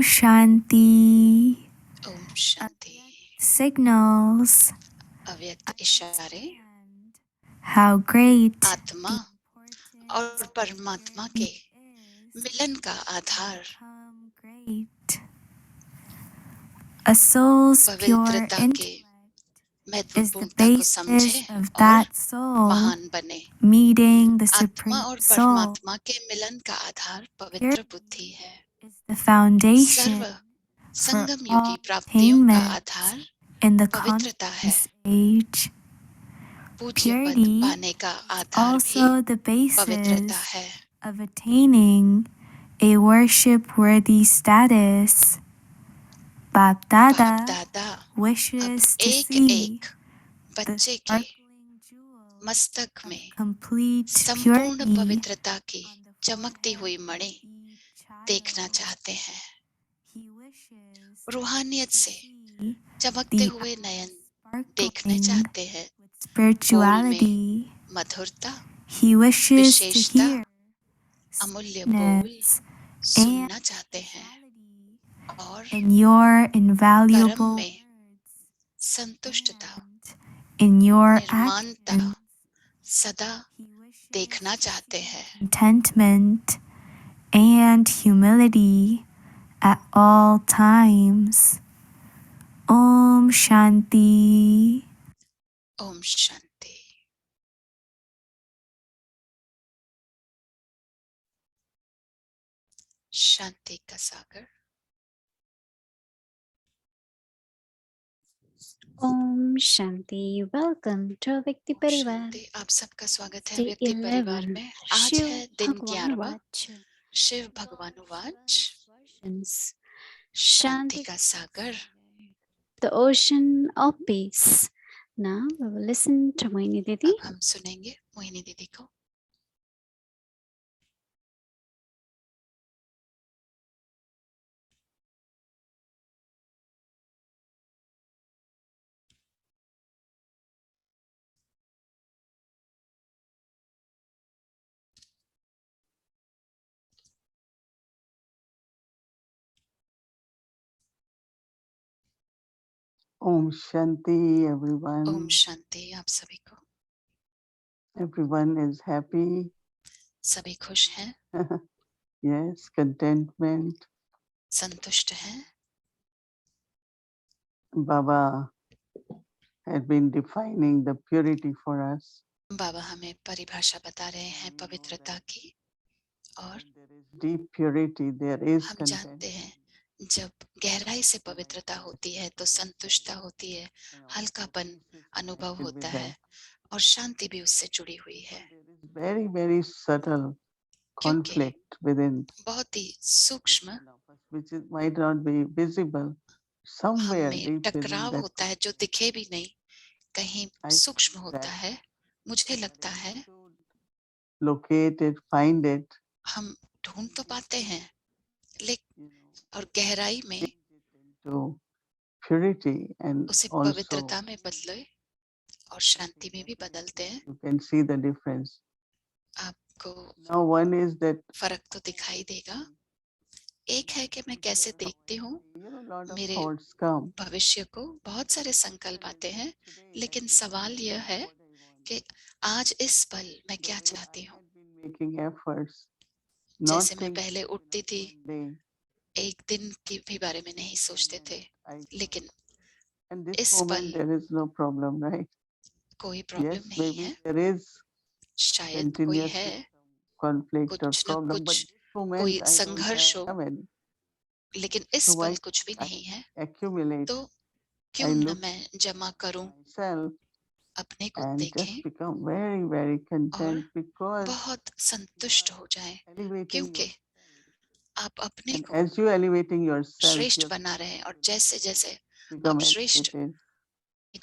Shanti. Om Shanti. Signals अव्यक्त इशारे how great आत्मा और परमात्मा के मिलन का आधार great. A soul's pure पवित्रता के intellect is the महत्वपूर्णता को समझे basis of और that soul महान बने। meeting the आत्मा Supreme और Soul परमात्मा के मिलन का आधार पवित्र बुद्धि है। is the foundation serve for Sangam all युगी प्राप्तियों का attainment आधार in the पवित्रता है। conscious age. पूज्य पद Purity पाने का आधार भी also the पवित्रता basis है। of attaining a worship-worthy status. Bap बाप Dada दादा अब wishes to एक see एक the बच्चे के sparkling jewel मस्तक of में complete संपूर्ण purity पवित्रता की on the चमकती forehead हुई of मणि each देखना child. चाहते हैं। He wishes रूहानियत to से see चमकते the हुए नयन eyes देखने sparkling चाहते हैं। with बोल में spirituality. मधुरता, He wishes to विशेषता, hear अमूल्य बोल sweetness and सुनना चाहते हैं और in your कर्म invaluable में संतुष्टता, in your निर्माणता actions. सदा देखना चाहते हैं। Contentment and humility at all times. Om Shanti. Om Shanti. शांति का सागर। Om Shanti. Welcome to Vyakti Parivar. शांति। आप सबका स्वागत है Day व्यक्ति परिवार 11. में। आज Shiv है दिन Bhagwan 11वां। Vach. शिव भगवान वाच। Versions. शांति Shanti, का सागर। the ocean of peace. Now we will listen to Moini Didi. अब हम सुनेंगे मोहिनी दीदी को। Om Shanti, everyone. Om Shanti आप सभी को। Everyone is happy. सभी खुश हैं, Yes, contentment. संतुष्ट हैं। Baba had been defining the purity for us. बाबा हमें परिभाषा बता रहे हैं पवित्रता की और There is deep purity, there is हम content. जानते हैं जब गहराई से पवित्रता होती है तो संतुष्टता होती है, हल्कापन अनुभव होता है और शांति भी उससे जुड़ी हुई है। Very, very subtle conflict within, बहुत ही सूक्ष्म which might not be visible. Somewhere हमें deep within टकराव that, होता है जो दिखे भी नहीं, कहीं सूक्ष्म होता है। मुझे लगता है locate it, find it. हम ढूंढ तो पाते हैं लेकिन और गहराई में To purity and उसे also पवित्रता में बदले और शांति में भी बदलते हैं। you can see the difference. आपको Now one is that फर्क तो दिखाई देगा। एक है कि मैं कैसे देखती हूँ मेरे thoughts come. भविष्य को। बहुत सारे संकल्प आते हैं लेकिन सवाल यह है कि आज इस पल मैं क्या चाहती हूँ। Making efforts, जैसे not मैं thinking पहले उठती थी, day. एक दिन के भी बारे में नहीं सोचते थे, लेकिन And this इस moment पल there is no problem, right? कोई प्रॉब्लम Yes, नहीं maybe है। there is शायद कोई continuous है, conflict or कुछ न problem, but कुछ this moment कोई I don't संघर्ष हो, have any. लेकिन इस So पल why कुछ भी I नहीं है। accumulate? तो I क्यों न look मैं जमा करूं, myself अपने को and देखें just become very, very content और because बहुत संतुष्ट हो जाएं, elevating क्योंकि yourself. आप अपने And को as you elevating yourself, श्रेष्ठ you बना रहे हैं और जैसे जैसे become आप श्रेष्ठ elevated.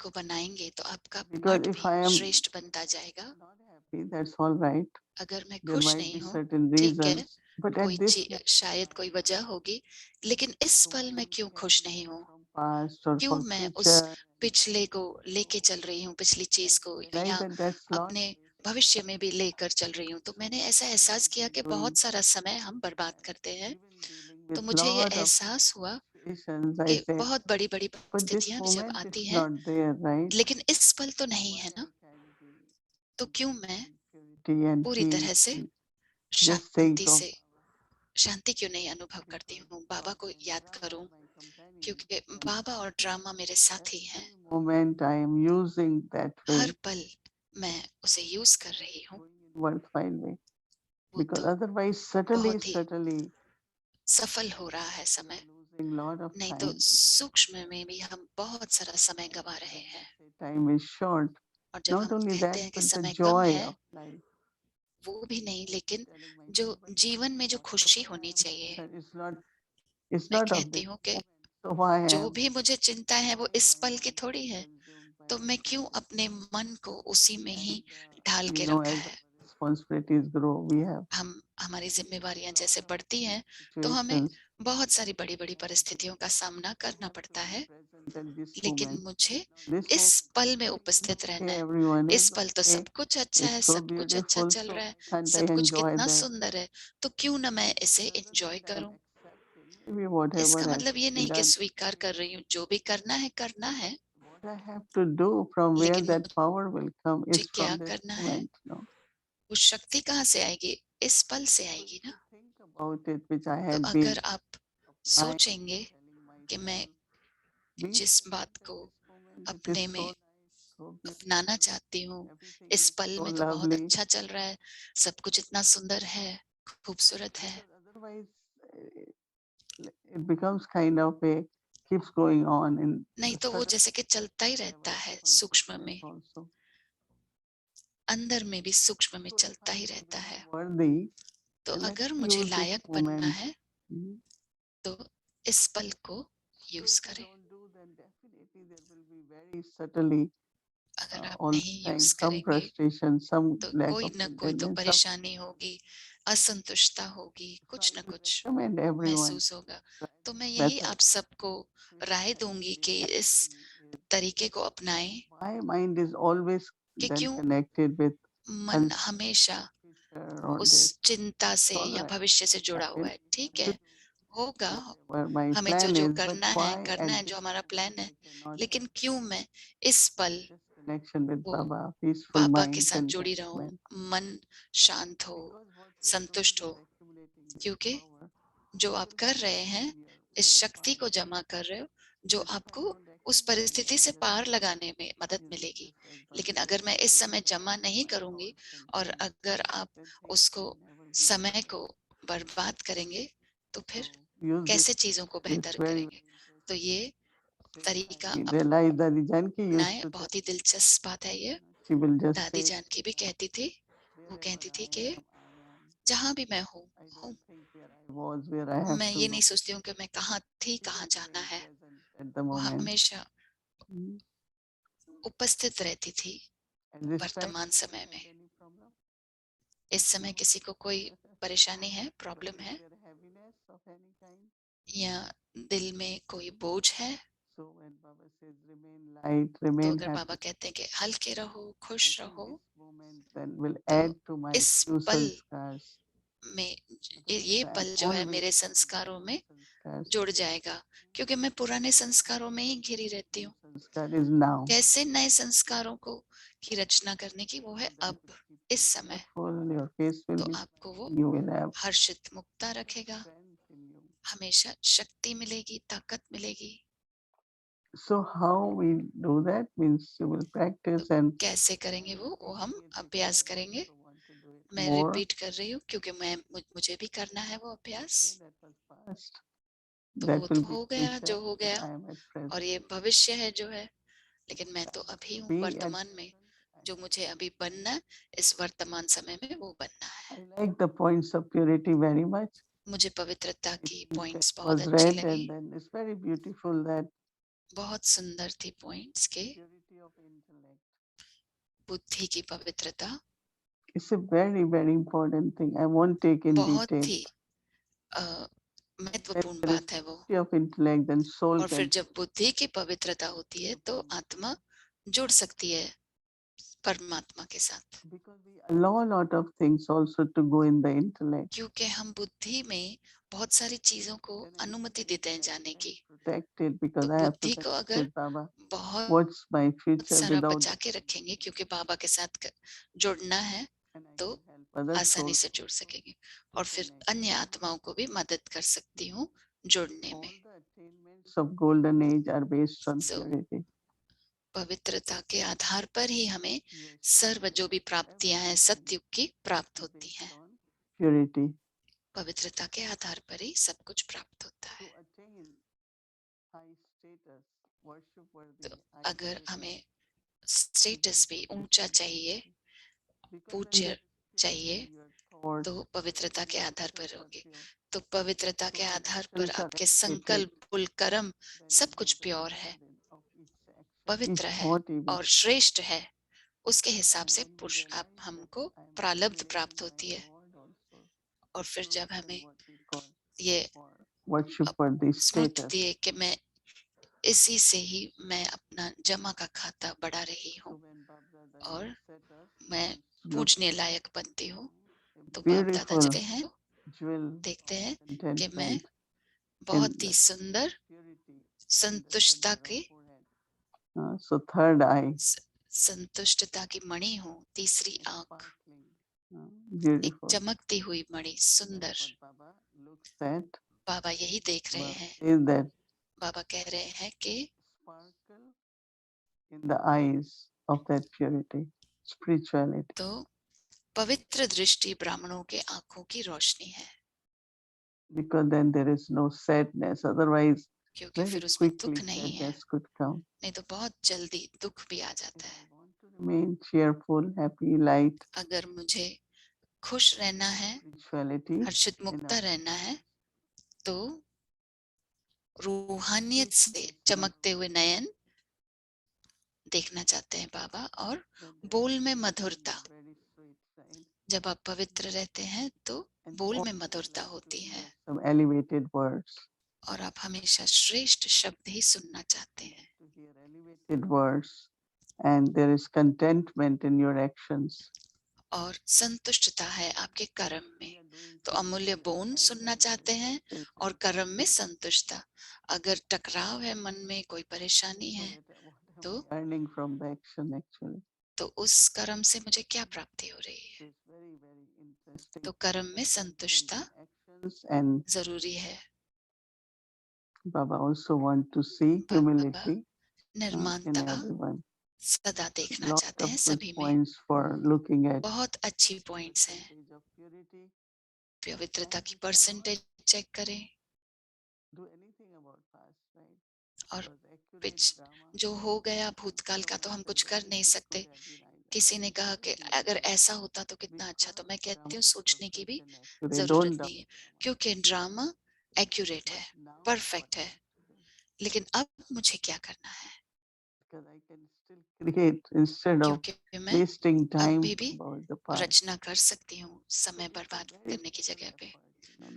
को बनाएंगे तो आपका Because पट if I भी am श्रेष्ठ बनता जाएगा। not happy, that's all right. अगर मैं There खुश might नहीं be हूँ, certain ठीक है, reasons, but कोई at this moment, शायद कोई वजह होगी, लेकिन इस पल मैं क्यों खुश नहीं हूँ, from past or क्यों for मैं उस future, पिछले को लेके चल रही हूँ, पिछली चीज को, realize या that that's not अपने भविष्य में भी लेकर चल रही हूँ। तो मैंने ऐसा एहसास किया कि बहुत सारा समय हम बर्बाद करते हैं तो with मुझे ये lot of एहसास हुआ situations, I कि said, बहुत बड़ी बड़ी but this परिस्थितियां जब moment आती is हैं, not there, right? लेकिन इस पल तो नहीं है Why ना, I can be तो क्यों मैं in purity and पूरी peace तरह से and just Shanti think of से शांति क्यों नहीं अनुभव करती हूँ, बाबा को याद करूं, क्योंकि बाबा और ड्रामा मेरे साथी हैं। every moment I am using that way, हर पल मैं उसे यूज कर रही हूँ, going in worthwhile way, वो because तो otherwise subtly, बहुत ही subtly सफल हो रहा है we are समय, losing lot of नहीं तो time. सूक्ष्म में भी हम बहुत सारा समय गवा रहे हैं। Time is short. और जब Not हम only कहते that, हैं कि but the समय कम joy है, of life. वो भी नहीं, लेकिन Telling my जो son, but जीवन में जो whatever खुशी I होनी am चाहिए, concerned, it's मैं not of कहती this हूँ कि moment. So why I जो am भी मुझे चिंता है वो why इस my पल की mind थोड़ी is है, consumed by तो मैं क्यों अपने मन को उसी में ही and ढाल we के know रखा as है। our responsibilities grow, we have हमारी जिम्मेवारियां जैसे बढ़ती हैं, तो हमें situations बहुत सारी बड़ी बड़ी परिस्थितियों का सामना करना पड़ता है, present at this लेकिन moment. मुझे This इस moment, पल में उपस्थित रहना okay, है। everyone इस is पल तो okay. सब कुछ अच्छा है, It's so सब कुछ अच्छा beautiful. चल So रहा है, why can't I सब कुछ enjoy कितना that? सुंदर है, तो क्यों ना मैं इसे Doesn't एंजॉय mean I'm करूं। accepting. Maybe whatever इसका has मतलब ये to be नहीं कि done, स्वीकार कर रही हूँ, जो भी करना है करना है, what I have to do, from where लेकिन that power will come, मुझे is क्या from this करना है, moment. No, वो शक्ति कहाँ से आएगी, इस पल से आएगी ना। think about it, which I तो had अगर been आप applying, सोचेंगे telling कि मैं myself, be जिस बात present को at this moment. It अपने is so में nice, so अपनाना beautiful. चाहती हूँ, Everything इस is पल so में तो बहुत lovely. अच्छा चल रहा है, सब कुछ इतना सुंदर है, खूबसूरत है, Because otherwise, it becomes kind of a keeps going on in नहीं the तो वो subtle जैसे कि चलता ही रहता level है, of सूक्ष्म में, consciousness also. अंदर में भी सूक्ष्म में So if चलता I ही am रहता really है। worthy, तो then let अगर me मुझे use this लायक बनना moment. है, Hmm. तो इस पल को So यूज if you करें। don't do, then definitely there will be very subtly अगर आप all the नहीं time यूज some करेंगे, frustration, some तो lack कोई of न कोई तो contentment. परेशानी होगी, असंतुष्टता होगी, So कुछ I न will कुछ recommend everyone महसूस होगा। try तो this मैं यही method. आप सबको Which राय I दूंगी believe कि इस is तरीके को अपनाएं my mind is always कि then क्यों connected with मन concern, हमेशा future or उस this. चिंता से All या right, भविष्य से I जुड़ा will हुआ है। be ठीक able to है, do होगा, whatever my हमें जो plan जो is, but करना है why करना at है, this जो हमारा प्लान moment है, I cannot लेकिन क्यों मैं इस पल just connection with वो Baba, peaceful पापा के mind, साथ जुड़ी रहूं, contentment. मन शांत हो, Because what you are doing संतुष्ट is हो, accumulating this क्योंकि power. जो It आप will कर help रहे you हैं, in your इस शक्ति को willpower. जमा कर रहे हो, जो But if I आपको don't उस accumulate, परिस्थिति then से just पार लगाने में मदद मिलेगी। just as Baba लेकिन says, अगर मैं इस समय accumulate जमा नहीं my करूंगी thoughts and और feelings, अगर आप then things उसको will never be समय better. को बर्बाद करेंगे, तो So फिर use this कैसे चीजों को method. It's बेहतर very, करेंगे। very तो interesting. ये Say, तरीका I realized that the Janki used अपनाएं, to tell, बहुत ही दिलचस्प बात है ये। she will just दादी say, जानकी भी कहती थी, वो wherever कहती थी I कि am, I am. जहां भी मैं हूँ, I don't think where I was, where I have मैं to ये go. नहीं सोचती हूँ कि मैं कहाँ थी, She कहाँ was जाना very है, present at the वो moment. हमेशा Mm. उपस्थित रहती थी And this time, वर्तमान you समय don't में। have any problem? इस समय किसी को कोई परेशानी है, Or प्रॉब्लम is है, there heaviness of any kind? या दिल में कोई बोझ है, So when Baba says remain light, तो remain अगर बाबा happy, कहते हैं कि हल्के रहो, I खुश think रहो, this moment then will तो add to my इस new पल sanskars. में Otherwise, ये I am पल जो है always मेरे in संस्कारों old में sanskars. जुड़ जाएगा, क्योंकि मैं पुराने संस्कारों में ही घिरी रहती हूँ। Sanskar is now. कैसे नए संस्कारों को की रचना करने की, वो है Then अब, to keep इस you समय। joyful, your face will तो be आपको वो smiling, you will have हर्षित मुक्ता रखेगा, strength in you. हमेशा शक्ति मिलेगी, ताकत मिलेगी। So how we do that means you will practice and कैसे करेंगे वो हम अभ्यास करेंगे। also want to do it मैं more. रिपीट कर रही हूँ क्योंकि मुझे भी करना है वो अभ्यास। Okay, that was past. तो That वो will तो be हो गया future. जो हो गया, I am at present. और ये भविष्य है जो है, लेकिन मैं तो अभी हूँ Be at वर्तमान में। present. जो मुझे अभी बनना है, इस वर्तमान समय में वो बनना है। I like the points of purity very much. मुझे पवित्रता की It पॉइंट्स बहुत was अच्छी read लगी, and then it's very beautiful that बहुत सुंदर थी पॉइंट्स के। purity of intellect. बुद्धि की पवित्रता It's a very, very important thing. I won't take in बहुत detail. ही अ, When महत्वपूर्ण there is बात है वो। purity of intellect, then soul और फिर can जब बुद्धि की पवित्रता होती है तो आत्मा जुड़ सकती है परमात्मा के साथ, because we allow a lot of things also to go in the intellect. क्योंकि हम बुद्धि में बहुत सारी चीजों को अनुमति देते हैं जाने की, protected तो because I have to बुद्धि को अगर protect Baba. बहुत What's my future सारा without बचा के रखेंगे, क्योंकि बाबा के साथ जुड़ना है, and I तो can help other आसानी souls से जुड़ सकेंगे और फिर अन्य आत्माओं को भी मदद कर सकती हूँ जुड़ने all में। the attainments of golden age are based on So, purity. पवित्रता के आधार पर ही हमें Yes, सर्व जो भी प्राप्तियां हैं सतयुग की प्राप्त होती based हैं। on purity. पवित्रता के आधार पर ही सब कुछ प्राप्त होता To है। attain high status, worship worthy, तो अगर हमें स्टेटस भी ऊंचा चाहिए, because पूज्य when the चाहिए, purity in your thoughts, तो पवित्रता के आधार पर actions होगी। are pure, तो पवित्रता के so आधार the पर actions are आपके elevated, संकल्प, कुल, कर्म then सब you कुछ have the प्योर है, precedent of each action, पवित्र each है thought even. और श्रेष्ठ है। उसके हिसाब And से when we पुरुष realize that हमको I am प्रारब्ध accumulating प्राप्त my होती है, reward also, और फिर जब fruition, हमें what we call ये for worship worthy Smriti status. दिए कि मैं इसी से ही मैं अपना जमा का खाता बढ़ा रही So हूँ when Bab Dada और set us मैं look पूजने लायक बनती हूँ, a तो बाप दादा beautiful कहते हैं, jewel देखते of हैं कि मैं contentment in बहुत the ही सुंदर purity in the संतुष्टता center of की forehead. So third eye संतुष्टता की मणि हूँ, तीसरी is आंख, sparkling, एक beautiful. चमकती हुई मणि, That's सुंदर। what Baba looks at. बाबा यही देख रहे Baba हैं। says that बाबा कह रहे हैं कि sparkle in the eyes of that purity, spirituality. तो पवित्र दृष्टि ब्राह्मणों के आंखों की रोशनी है, Because then there is no sadness. Otherwise, क्योंकि very फिर उसमें quickly दुख नहीं है, sadness could come. नहीं तो बहुत जल्दी दुख भी आ If जाता है। I want to remain cheerful, happy, light, अगर मुझे खुश रहना है, spirituality, Harshit in Mukta our रहना है, तो रूहानियत facing से this चमकते love, हुए नयन देखना चाहते हैं बाबा, और then there बोल is में a मधुरता। very sweet side. जब आप पवित्र रहते हैं तो And बोल में always मधुरता like to होती है, hear some elevated words. और आप हमेशा श्रेष्ठ शब्द ही सुनना चाहते हैं। To hear elevated words, and there is contentment in your actions. और संतुष्टता है आपके कर्म We में, are doing तो something अमूल्य बोन and सुनना then there चाहते is हैं, still और कर्म में contentment. संतुष्टता। अगर टकराव है मन में, कोई परेशानी So है, that what am तो I earning from the action actually? तो उस कर्म से मुझे क्या प्राप्ति हो रही है? So it's very, very interesting. तो कर्म में Contentment संतुष्टता in actions, and जरूरी है। Baba also want to see Baba humility in निर्माणता everyone. सदा देखना Lot चाहते of हैं good सभी में। points for looking at बहुत अच्छी पॉइंट्स हैं। percentage of purity. पवित्रता And की we परसेंटेज चेक करें, cannot do anything about past, right? और Because accurate पिछ drama, जो हो गया भूतकाल का तो हम कुछ कर नहीं सकते। किसी ने कहा कि अगर ऐसा होता तो कितना अच्छा, तो मैं कहती हूँ सोचने की भी जरूरत नहीं है, क्योंकि ड्रामा एक्यूरेट है, परफेक्ट है। लेकिन अब मुझे क्या करना है? because I can still create instead of क्योंकि मैं wasting time अभी भी about the past. रचना कर सकती हूँ समय बर्बाद करने की जगह पे।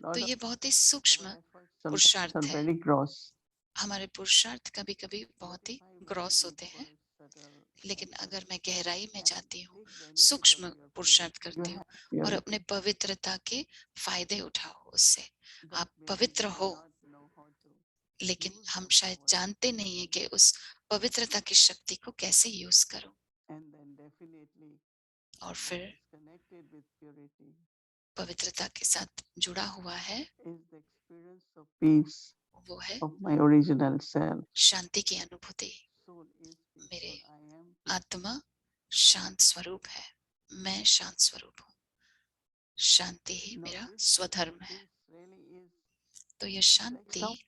तो ये बहुत ही सूक्ष्म पुरुषार्थ are है। very gross. हमारे पुरुषार्थ कभी कभी बहुत ही ग्रॉस होते हैं, लेकिन अगर मैं गहराई में जाती हूँ, सूक्ष्म पुरुषार्थ करती हूँ और अपने पवित्रता के फायदे उठाओ उससे। आप पवित्र हो, लेकिन हम शायद जानते नहीं है कि उस पवित्रता की शक्ति को कैसे यूज करूं। And then definitely और what फिर is connected with purity पवित्रता के साथ जुड़ा हुआ है is the experience of peace वो है of my original self. शांति की अनुभूति। Soul is मेरे peaceful. I am आत्मा शांत स्वरूप है, मैं शांत स्वरूप हूँ। शांति ही Now मेरा this स्वधर्म है। peace really is तो ये like शांति somewhere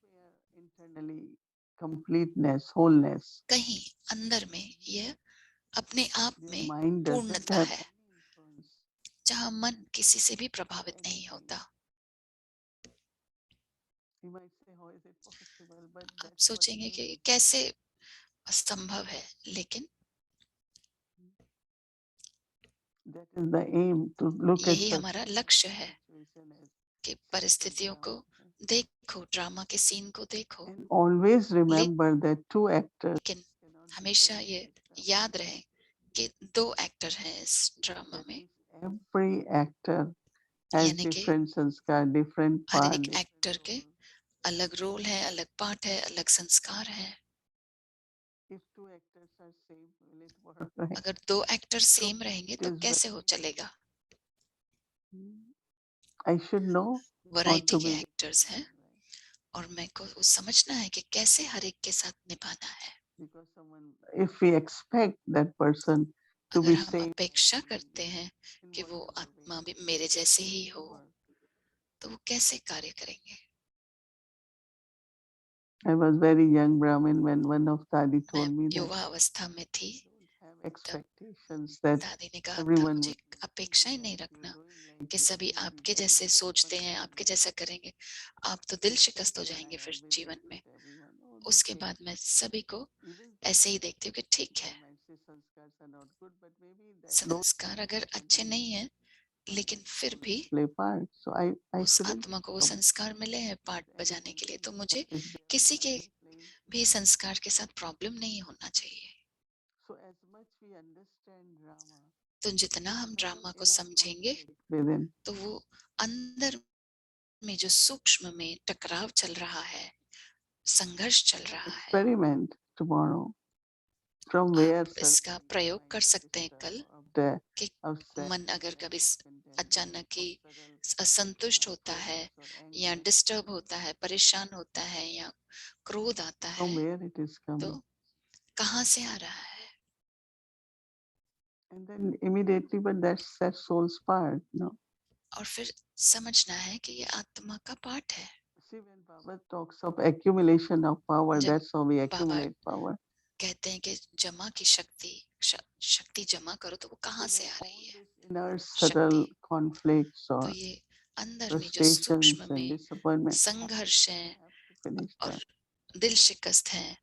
internally completeness, wholeness. कहीं अंदर में ये अपने आप Your में mind doesn't पूर्णता have है, any influence. जहाँ मन किसी से भी प्रभावित नहीं होता। You might say, how is it possible? But आप that's what सोचेंगे कि aim is. कैसे असंभव है, लेकिन That is the aim, to look at यही such हमारा लक्ष्य है situation as कि परिस्थितियों को देखो, ड्रामा के सीन को देखो, and always remember that two actors लेकिन cannot be हमेशा playing ये this drama. याद रहे कि दो एक्टर हैं इस ड्रामा That में। is, every actor has यानी कि different sanskar, different हर part. एक एक्टर के अलग रोल है, अलग पार्ट है, अलग संस्कार है। If two actors are same, will it work, right? अगर दो एक्टर सेम रहेंगे it तो is कैसे हो चलेगा? I should know how variety to के be. एक्टर्स हैं और मेरे को वो समझना है कि कैसे हर एक के साथ निभाना है। Because someone, if we expect that person to अगर be हम same, अपेक्षा करते हैं कि वो आत्मा भी मेरे जैसे ही हो, तो वो कैसे कार्य करेंगे? I was very young Brahmin when one of Dadi मैं told me that युवा अवस्था में थी, have expectations that दादी ने कहा था everyone मुझे would अपेक्षा ही नहीं रखना कि सभी आपके जैसे सोचते हैं, आपके जैसा करेंगे। आप तो दिल शिकस्त हो जाएंगे फिर जीवन में। उसके बाद मैं सभी को ऐसे ही देखती हूँ कि ठीक है, संस्कार अगर अच्छे नहीं है, लेकिन फिर भी play part. So I उस shouldn't आत्मा को वो संस्कार मिले हैं पार्ट बजाने के लिए, तो मुझे किसी के भी संस्कार के साथ प्रॉब्लम नहीं होना चाहिए। So as much we understand drama, तो जितना हम ड्रामा को समझेंगे, within तो वो अंदर में जो सूक्ष्म में टकराव चल रहा है, संघर्ष चल रहा है, experiment tomorrow from where आप इसका प्रयोग कर सकते हैं कल कि मन अगर कभी अचानक ही असंतुष्ट होता है या डिस्टर्ब होता है, परेशान होता है या क्रोध आता from है, where it is तो coming, कहाँ से आ रहा है? and then immediately, but that's that soul's part, no? और फिर समझना है कि ये आत्मा का पार्ट है। See, when Baba talks of accumulation of power, जब that's how we Baba accumulate power. कहते हैं कि जमा की शक्ति जमा करो, तो वो कहाँ से आ रही है Inner subtle शक्ति? conflicts तो or ये अंदर में जो frustrations सूक्ष्म and में disappointments संघर्ष है have to finish और that. दिल शिकस्त है,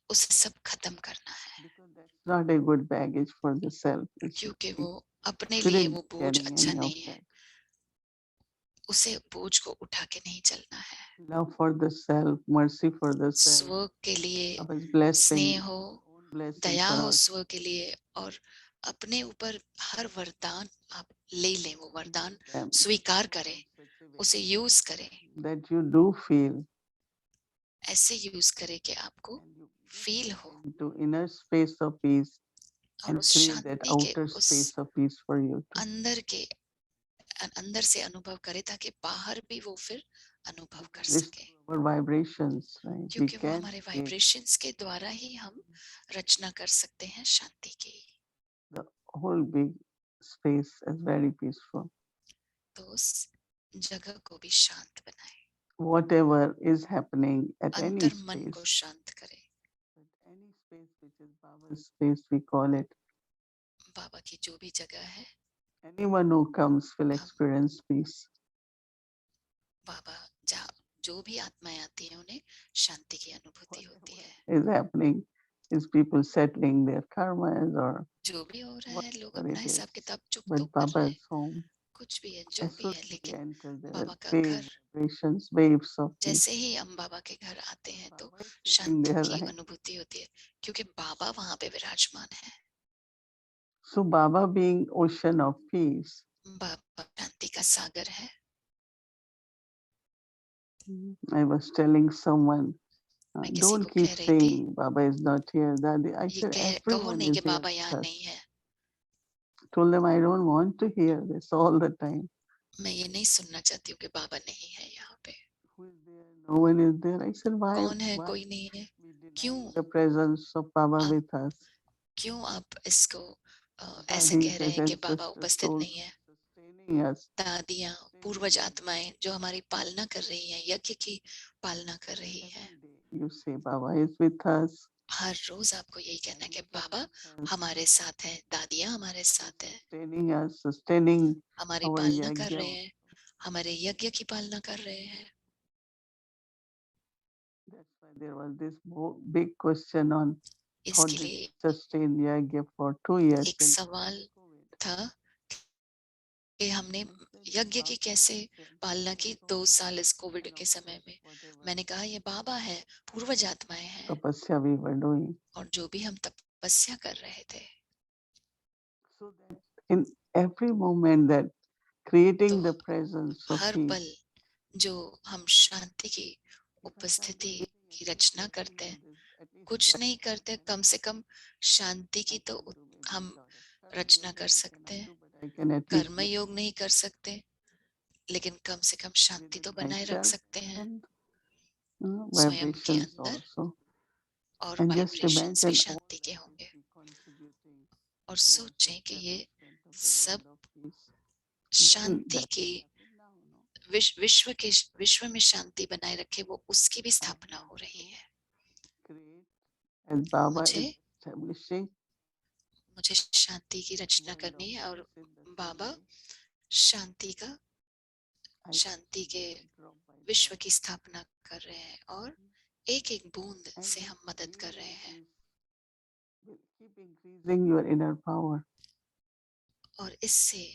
उसे सब खत्म करना है, Because that's not a good baggage for the self. It's क्योंकि वो अपने लिए shouldn't वो be बोझ carrying अच्छा any of नहीं है। that. उसे बोझ को उठा के नहीं चलना है। Love for the self, mercy for the self. स्व के लिए Baba's blessing, स्नेह हो, own blessing दया for हो us. स्व के लिए, और अपने ऊपर हर वरदान आप ले लें, वो वरदान Them स्वीकार करें, उसे यूज करें, that you do feel ऐसे यूज करें कि आपको and you फील हो into inner space of peace और and उस create that शांति के outer उस space of peace for you too. अंदर से अनुभव करे, ताकि बाहर भी वो फिर अनुभव कर It's सके, our vibrations, right? We क्योंकि वो can हमारे create वाइब्रेशंस के द्वारा ही हम रचना कर सकते हैं शांति की। the whole big space as very peaceful. तो उस जगह को भी शांत बनाए, Whatever is happening at any अंतर मन space, को शांत करे। any space which is Baba's space, we call it. बाबा की जो भी जगह है, Anyone who comes will experience peace. बाबा जहाँ जो भी आत्माएं आती हैं, उन्हें शांति की अनुभूति होती है। Is happening is people settling their karmas or जो भी हो रहा है, लोग whatever अपना it हिसाब is. किताब चुप But तो कर रहे हैं, Baba's home, कुछ भी है जो as भी soon है, as we लेकिन enter there, बाबा का waves, घर, vibrations, waves of peace. जैसे ही हम बाबा के घर आते हैं तो Baba is sitting Shanti there, की right? अनुभूति होती है, क्योंकि बाबा वहां पे विराजमान है। So Baba being ocean of peace, बाबा शांति का सागर है। I was telling someone, मैं किसी don't को keep कह रही थी, saying Baba is not here. Daddy, I ये said कहो everyone नहीं is कि here बाबा with यहाँ us. नहीं है। Told them I don't want to hear this all the time. मैं ये नहीं सुनना चाहती हूँ कि बाबा नहीं है यहाँ पे। Who is there? No one is there. I said, why? कौन है? Why कोई नहीं है। we deny क्यों the presence of Baba आप with us? क्यों आप इसको ऐसे Daddy कह रहे is हैं कि as बाबा just a उपस्थित soul नहीं है? sustaining us. दादियाँ, पूर्वज आत्माएं जो हमारी पालना कर रही हैं, यज्ञ की पालना कर रही हैं, You say Baba is with us. हर रोज आपको यही कहना है कि बाबा हमारे साथ है, दादियाँ हमारे साथ है, Sustaining us, sustaining हमारी our पालना कर yajna. रहे हैं, हमारे यज्ञ की पालना कर रहे हैं। That's why there was this big question on how इसके did लिए we sustain yajna for 2 years. एक सवाल था कि हमने यज्ञ की कैसे पालना की 2 साल इस कोविड के समय में। मैंने कहा ये बाबा है, पूर्वज आत्माएं हैं, Tapasya we were doing. और जो भी हम तपस्या कर रहे थे, So that in every moment that creating तो the presence of her peace. पल जो हम शांति की उपस्थिति की रचना करते हैं, कुछ नहीं करते, कम से कम शांति की तो हम रचना कर सकते हैं. I can at least कर्म योग नहीं कर सकते, लेकिन कम से कम शांति तो बनाए रख myself सकते हैं and स्वयं के vibrations अंदर, also. और And just वाइब्रेशंस भी imagine शांति के होंगे. contributing और सोचें कि ये सब of peace. शांति की विश्व में शांति बनाए रखे, वो उसकी भी स्थापना हो रही है. As Baba मुझे is establishing, मुझे शांति की रचना करनी है, और बाबा शांति शांति के विश्व की स्थापना कर रहे हैं, और एक एक बूंद से हम मदद कर रहे हैं. keep increasing your inner power. और इससे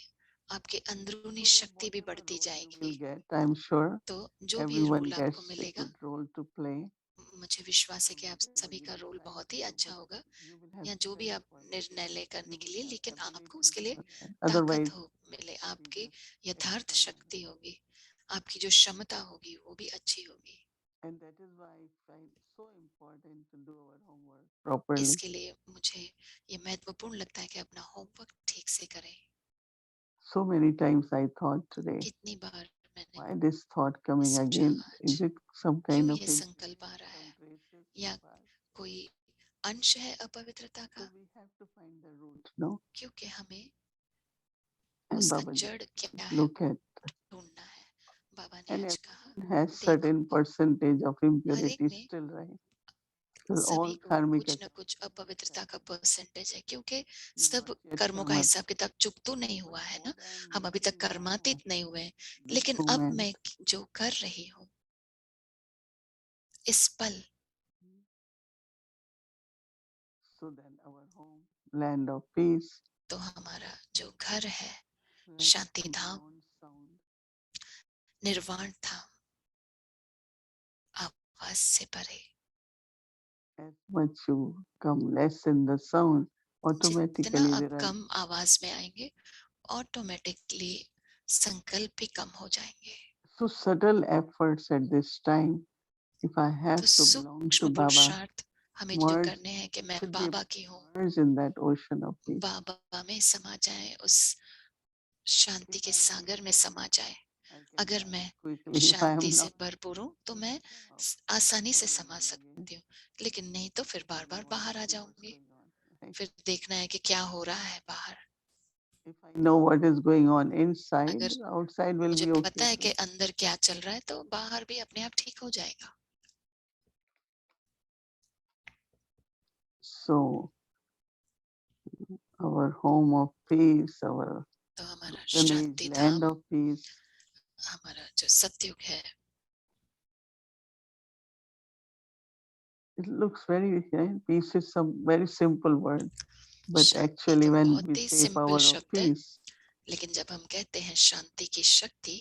आपके अंदरूनी शक्ति भी बढ़ती जाएगी. I'm sure तो जो भी everyone रोल gets आपको a मिलेगा, good role to play. मुझे विश्वास है कि आप सभी का रोल बहुत ही अच्छा होगा, या जो भी आप निर्णय ले करने के लिए, लेकिन आपको उसके लिए Otherwise, ताकत हो मिले, आपकी यथार्थ शक्ति होगी, आपकी जो क्षमता होगी वो भी अच्छी होगी. and that is why I find so important to do our homework properly. इसके लिए मुझे ये महत्वपूर्ण लगता है कि अपना होमवर्क ठीक से करें. So many times I thought today, कितनी बार मैंने why this thought coming सोचा again? आज, Is it some क्यों kind of ये संकल्प आ रहा है, या कोई अंश है अपवित्रता so का, we have to find the root, no? क्योंकि हमें And उसका Baba जड़ क्या है look at, ढूंढना है. बाबा ने and आज कहा, everyone has देखो, certain percentage of her impurity एक में still, right? So सभी all को karmic कुछ न कुछ अपवित्रता का परसेंटेज है, क्योंकि actions सब not yet कर्मों का karma. हिसाब किताब चुप तो नहीं हुआ है ना. हम अभी तक कर्मातीत नहीं हुए हैं, This लेकिन अब moment, मैं जो कर रही हूँ इस पल, so then our home, land of peace, तो हमारा जो घर है, land Shanti of Dham, beyond sound, निर्वाण धाम, आवाज से परे. as much you come less in the sound, जितना automatically आप there are कम आवाज में आएंगे, ऑटोमेटिकली संकल्प भी कम हो जाएंगे. so subtle efforts at this time. If I have तो to belong to सूक्ष्म Baba, पुरुषार्थ हमें जो merge, करने हैं कि मैं should be बाबा की हूँ, merge in that ocean of peace. बाबा में समा जाए, उस शांति के सागर में समा जाए. अगर मैं Quickly, if I am शांति से not, भरपूर हूँ तो मैं आसानी से समा सकती हूँ, लेकिन नहीं तो फिर बार बार बाहर आ जाऊंगी. फिर देखना है कि क्या हो रहा है बाहर. if I know what is going on inside, अगर outside will मुझे be पता okay. है कि अंदर क्या चल रहा है, तो बाहर भी अपने आप ठीक हो जाएगा. So our home of peace, our तो हमारा Ganage Shanti land Dham, of peace, हमारा जो सत्युग है, it looks very, peace is some very simple word, but Shanti actually तो when बहुत we he say simple power of शब्द है, peace, लेकिन जब हम कहते हैं शांति की शक्ति,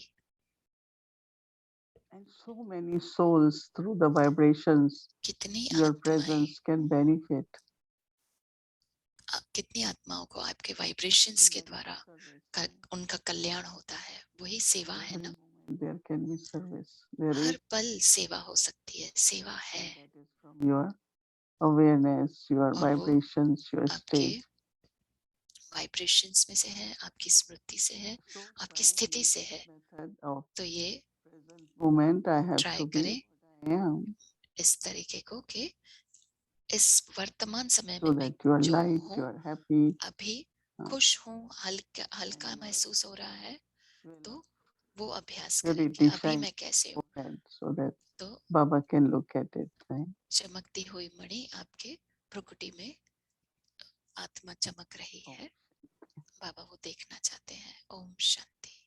and so many souls through the vibrations, कितनी your आत्माएं, presence can benefit. कितनी आत्माओं को आपके वाइब्रेशंस के द्वारा उनका कल्याण होता है. वही सेवा है ना. There can be service. There her is, पल सेवा हो सकती है, सेवा है. that is from your awareness, your और वो vibrations, your आपके state. वाइब्रेशंस में से है, आपकी स्मृति से है, So आपकी try स्थिति से है. method of तो ये present moment I have try to be करें what I am, इस तरीके को कि इस वर्तमान समय so में मैं that you are जो light, you हूँ, are happy. अभी हाँ. खुश हूँ, हल्का हल्का महसूस हो रहा है, तो वो अभ्यास Really करें कि अभी define मैं कैसे हूँ. forehead so that तो Baba can look at it, right? चमकती हुई मणि आपके भ्रुकुटी में आत्मा चमक रही है, बाबा वो देखना चाहते हैं. ओम शांति.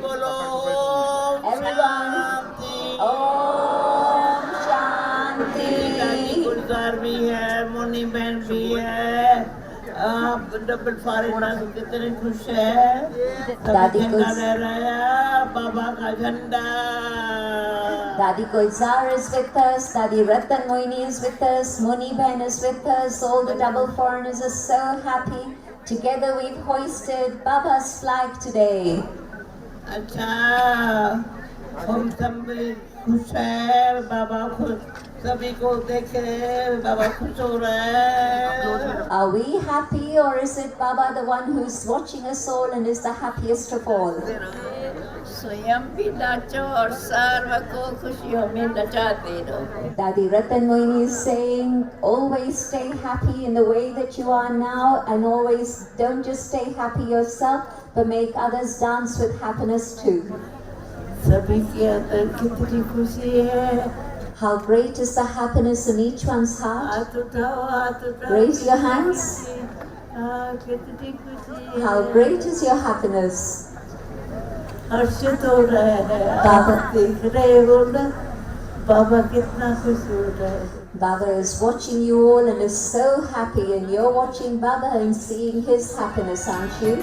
बोलो ओम शांति. पिताजी गुलजार भी है, मुनि बहन भी है, आप डबल फॉरेनर कितने खुश है, दादी को झंडा लहरा रहा है, बाबा का झंडा। Dadi Koizar is with us, Dadi Ratan Moini is with us, Moni Ben is with us, all the double foreigners are so happy. Together we've hoisted Baba's flag today. अच्छा, हम सब भी खुश है, बाबा खुश, सभी को देखे बाबा खुश हो रहे हैं। Are we happy or is it Baba the one who's watching us all and is the happiest of all? स्वयं भी नाचो और सर्व को खुशियों में नचाते रहो। Dadi Ratan Moini is saying, always stay happy in the way that you are now, and always don't just stay happy yourself, but make others dance with happiness too. सभी के अंदर कितनी खुशी है। How great is the happiness in each one's heart. हाथ उठाओ, हाथ उठाओ। Raise your hands. कितनी खुशी है। How great is your happiness. हर्षित हो रहे हैं, बाबा। आप देख रहे हो ना, बाबा कितना खुश हो रहे हैं। Baba is watching you all and is so happy, and you're watching Baba and seeing his happiness, aren't you?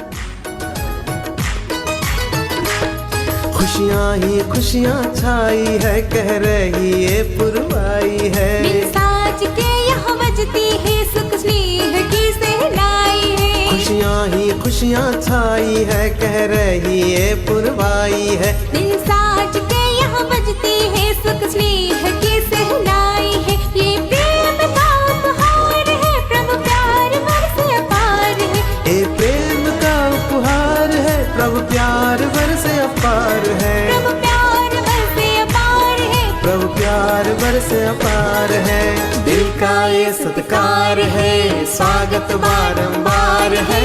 खुशियाँ ही खुशियाँ छाई है, कह रही ये पुरवाई है। बिन साज के यहाँ बजती है, सुख स्नेह की सहनाई है। खुशियाँ ही खुशियाँ छाई है, कह रही ये पुरवाई है। बिन साज के यहाँ बजती है, सुख स्नेह की सहनाई है। ये प्रेम का उपहार है, प्रभु प्यार बरसे अपार है। ये प्रेम का उपहार है, प्रभु प्यार बरसे अपार है। प्रभु प्यार बरसे अपार है। प्रभु प्यार बरसे अपार है। दिल का ये सत्कार है, स्वागत बारंबार है।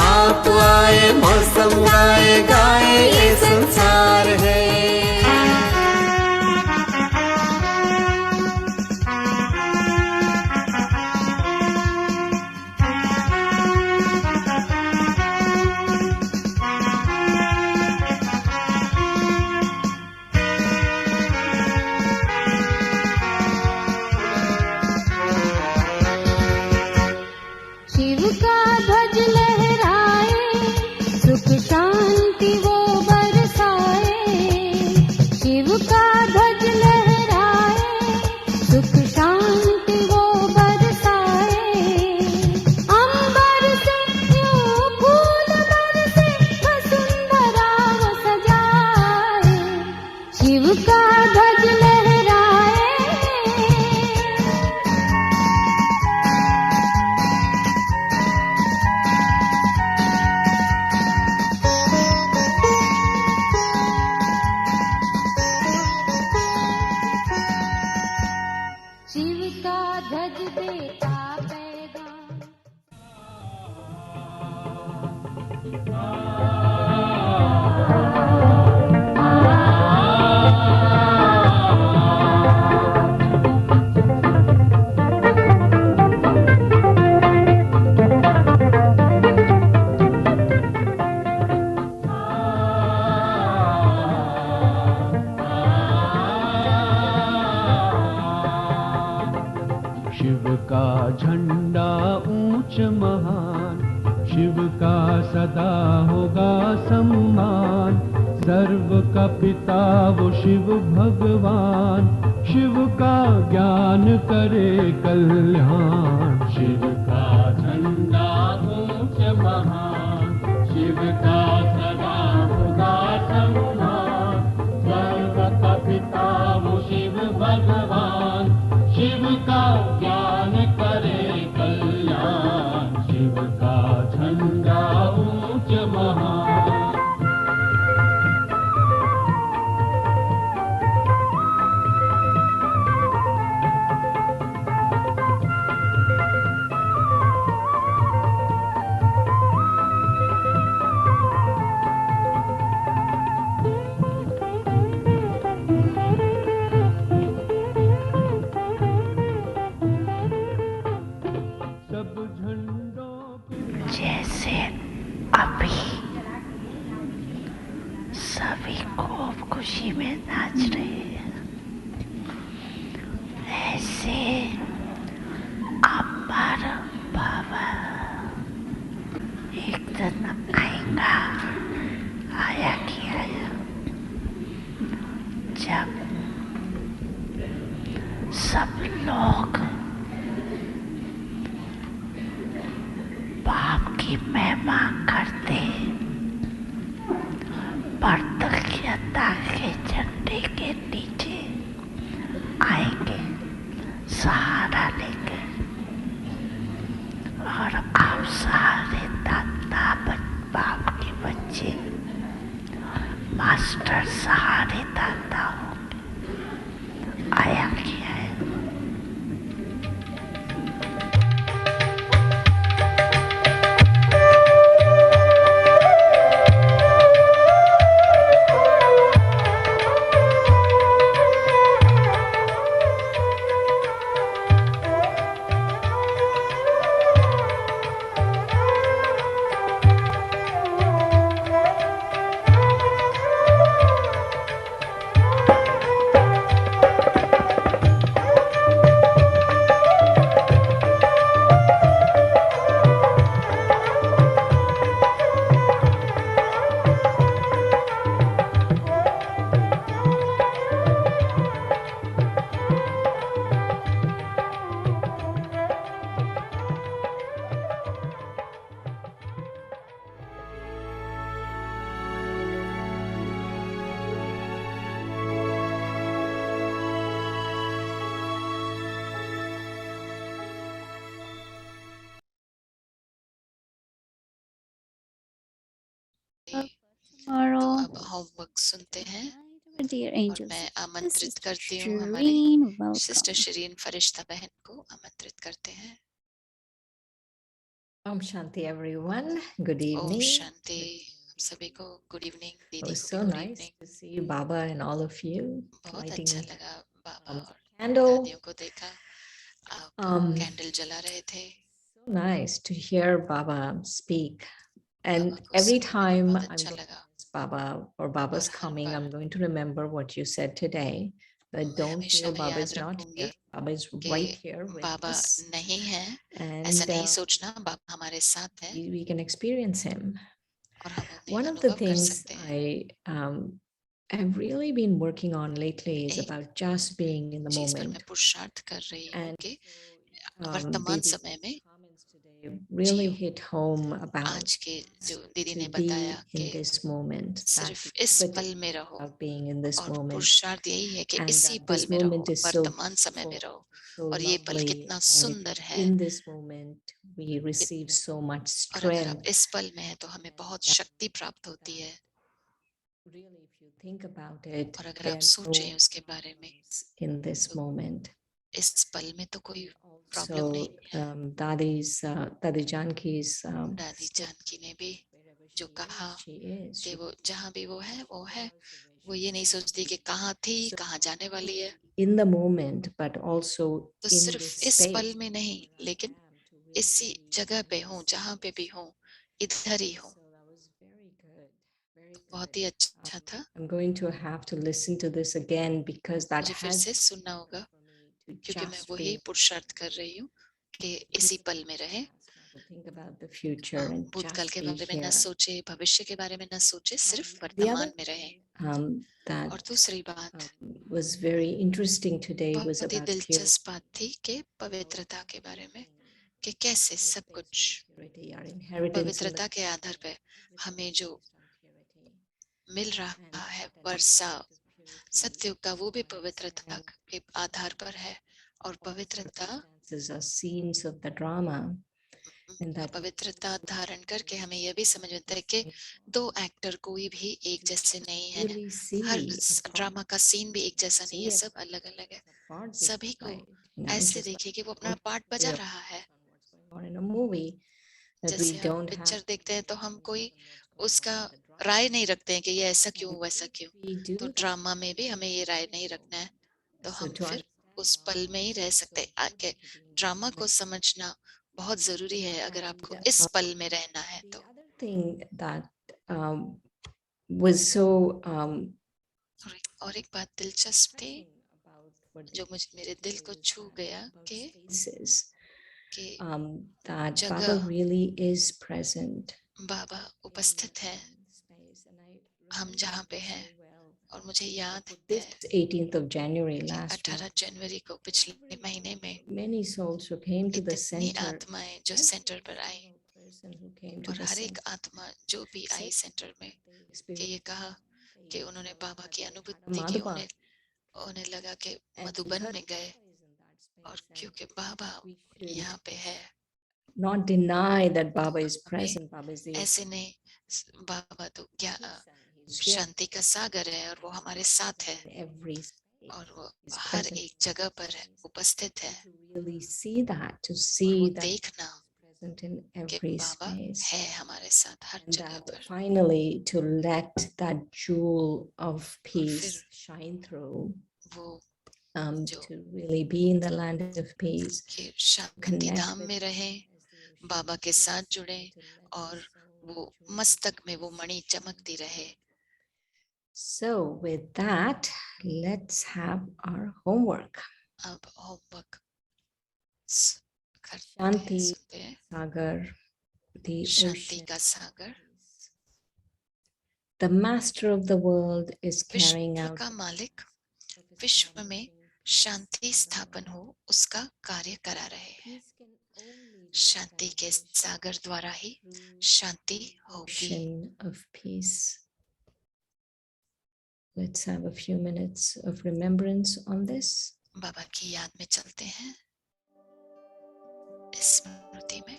आप आए, मौसम गाए गाए ये संसार है। शिव का ध्वज लहराए, सुख शांति वो बरसाए। शिव का ध्वज लहराए, सुख शांति वो बरसाए। अंबर से यूं फूल बरसे, वसुंधरा वो सजाए। शिव का ध्वज लहराए। शिव का ध्वज देता पैगाम। शिव का झंडा ऊंच महान, शिव का सदा होगा सम्मान। सर्व का पिता वो शिव भगवान, शिव का ज्ञान करे कल्याण। शिव का झंडा ऊंच महान, शिव का सदा होगा सम्मान। सर्व का पिता वो शिव भगवान, शिव का ज्ञान करे कल्याण। शिव का झंडा ऊंच महान। सब झंडों के जैसे अभी सभी खूब खुशी में नाच रहे हैं, ऐसे अमर बाबा गंगा आया किया जब सब लोग बाप की महिमा करते कृतज्ञता के झंडे के नीचे आएंगे सहारा लेके और आप सारे दादा बाप के बच्चे मास्टर सहारे दादा होंगे आया किया है। Tomorrow, तो अब होमवर्क सुनते हैं our dear और angels. मैं This आमंत्रित is करती हूँ हमारी Shireen. Sister Welcome. शरीन फरिश्ता बहन को आमंत्रित करते हैं। Om Shanti everyone. Good ओम evening. शांति आप सभी को। गुड इवनिंग It दीदी was को so भी good nice evening. to see Baba and all of you बहुत lighting अच्छा लगा बाबा the और candle. दादियों को देखा आप कैंडल जला रहे थे। So nice to hear Baba speak. And बाबा को every सुनने में time बहुत I'm अच्छा going to लगा miss Baba or Baba's और हर coming, bar I'm going to remember what you said today. But मैं don't हमेशा feel में Baba याद is not रखूंगी here. Baba is कि right here with Baba us. नहीं है। ऐसा And नहीं सोचना, बाबा हमारे साथ है we can experience him. और हम उन्हें One of the अनुभव कर things सकते हैं। I've really been working on lately is एक about just being in the चीज पर मैं moment. पुरुषार्थ कर रही हूँ And कि वर्तमान Didi समय में comments today really Jio. hit home about आज के जो दीदी to ने be बताया in कि this moment. That सिर्फ इस but पल में रहो about being in this और moment, पुरुषार्थ यही है कि and इसी that पल this में रहो, moment is so वर्तमान समय में beautiful, रहो so और ये पल lovely, कितना and सुंदर है। in this moment we receive so much और अगर आप strength. इस पल में हैं तो हमें बहुत शक्ति प्राप्त होती है। Really, if you think about it, और अगर there आप are no सोचें उसके बारे में problems in this तो moment. इस पल में तो कोई प्रॉब्लम So नहीं है। Dadi Janki's दादी जानकी ने भी जो कहा she is, कि she वो जहाँ भी वो है वो ये नहीं सोचती कि कहाँ थी, कहाँ जाने वाली है। in the moment, but also तो in सिर्फ this इस पल space. में नहीं, लेकिन इसी जगह पे हूँ, जहाँ पे भी हूँ, इधर ही हूँ। So that was very good, very good. बहुत ही अच्छा था। I'm going to have to listen to this again because that मुझे फिर has से सुनना होगा to क्योंकि मैं just वही be पुरुषार्थ कर रही हूँ कि इसी पल में रहे। to think about the future and भूतकाल just के be बारे में न here. सोचे, भविष्य के बारे में न सोचे, सिर्फ The other वर्तमान में रहे। thing, that और दूसरी बात was very interesting today was बहुत ही about दिलचस्प बात थी कि पवित्रता के बारे में, कि कैसे सब कुछ purity, our inheritance in पवित्रता के आधार पे हमें जो मिल रहा है वर्षा सत्युग का, वो भी पवित्रता के आधार पर है। और पवित्रता are scenes of the drama, and that पवित्रता धारण करके हमें यह भी समझ आता है कि दो एक्टर कोई भी एक जैसे नहीं है। really see her a part, drama का सीन भी एक जैसा नहीं है, see a सब अलग अलग है। part सभी being को played, you know, ऐसे just like देखिए कि वो अपना पार्ट बजा रहा है। or in a movie that we जैसे हम don't have पिक्चर देखते हैं तो हम कोई उसका राय नहीं रखते हैं कि ये ऐसा क्यों वैसा क्यों। we do तो that. ड्रामा में भी हमें ये राय नहीं रखना है, तो So हम to फिर उस पल में ही रह सकते। आके ड्रामा को समझना बहुत जरूरी है अगर आपको इस पल में रहना है तो। The other thing that was so और एक बात दिलचस्प थी जो मेरे दिल को छू गया कि that Baba जगह really is present बाबा उपस्थित है हम जहाँ पे हैं, और मुझे याद है This 18th of January कि last 18 week, जनवरी को पिछले महीने में many souls who came to the इतनी center, आत्माएं जो सेंटर पर आई, person who came to और the हर एक center, आत्मा जो भी आई सेंटर में, कि experienced ये कहा कि उन्होंने बाबा की अनुभूति की, Madhava. उन्हें लगा कि And मधुबन because में गए, और क्योंकि बाबा we should यहाँ पे है, not deny that Baba is हमें present. Baba is the ऐसे नहीं, बाबा तो क्या He's here शांति का सागर है, और वो हमारे साथ है, in every space. और वो He's हर present. एक जगह पर है, उपस्थित है, To really see that, to और वो see that देखना He's present in कि every बाबा space. है हमारे साथ हर And जगह that पर, finally to let that jewel of और peace फिर shine through, वो जो to really be in the land of peace, कि शांति connect धाम with में रहे, बाबा के साथ जुड़े, और वो मस्तक में वो मणि चमकती रहे। So with that, let's have our homework. अब होमवर्क Shanti सुनते हैं। Sagar, the Shanti ocean. का सागर, The master of the world is carrying विश्व out का मालिक विश्व में शांति स्थापन हो उसका कार्य करा रहे हैं। शांति के सागर द्वारा ही शांति होगी। ocean of peace. Let's have a few minutes of remembrance on this. बाबा की याद में चलते हैं, इस स्मृति में।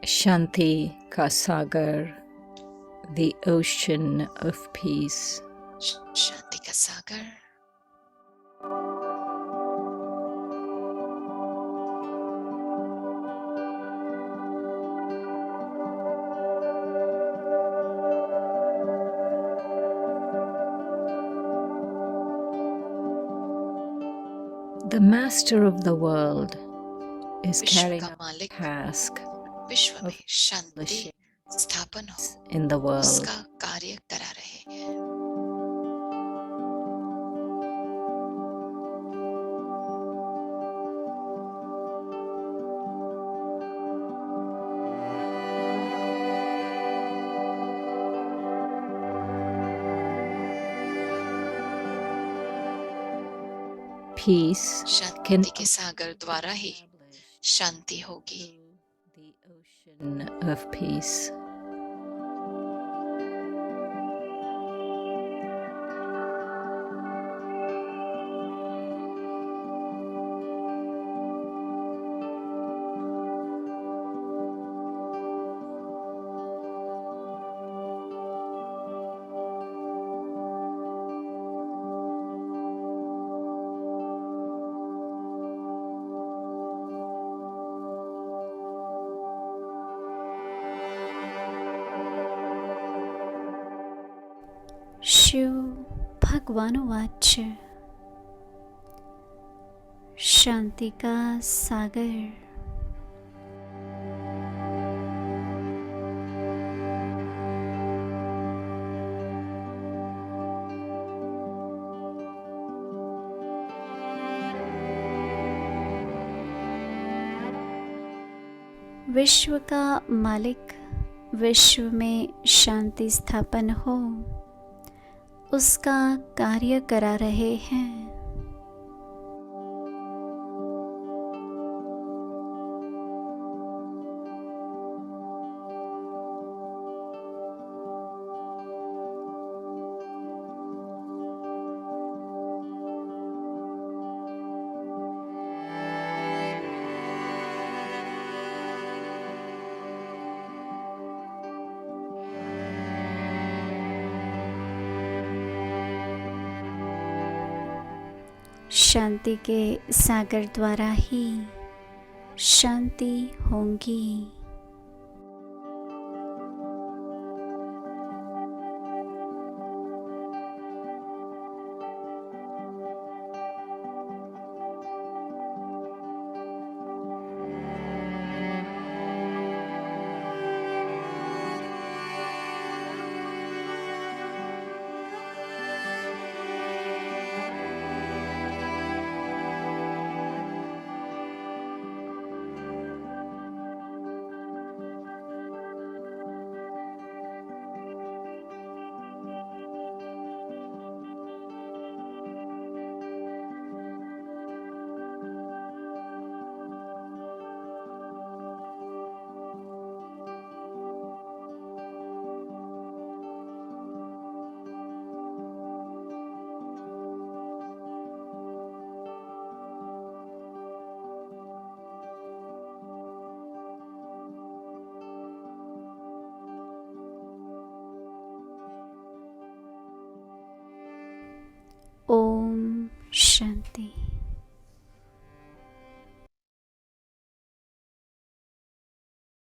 Shanti ka sagar, the ocean of peace. शांति का सागर, The master of the world is विश्व carrying का out a मालिक task विश्व में of शांति establishing स्थापन हो in the world. उसका कार्य करा रहे हैं। Peace can शांति के सागर द्वारा ही शांति होगी। the ocean of peace. Shiv भगवानुवाच शांति का सागर विश्व का मालिक विश्व में शांति स्थापन हो उसका कार्य करा रहे हैं। शांति के सागर द्वारा ही शांति होगी।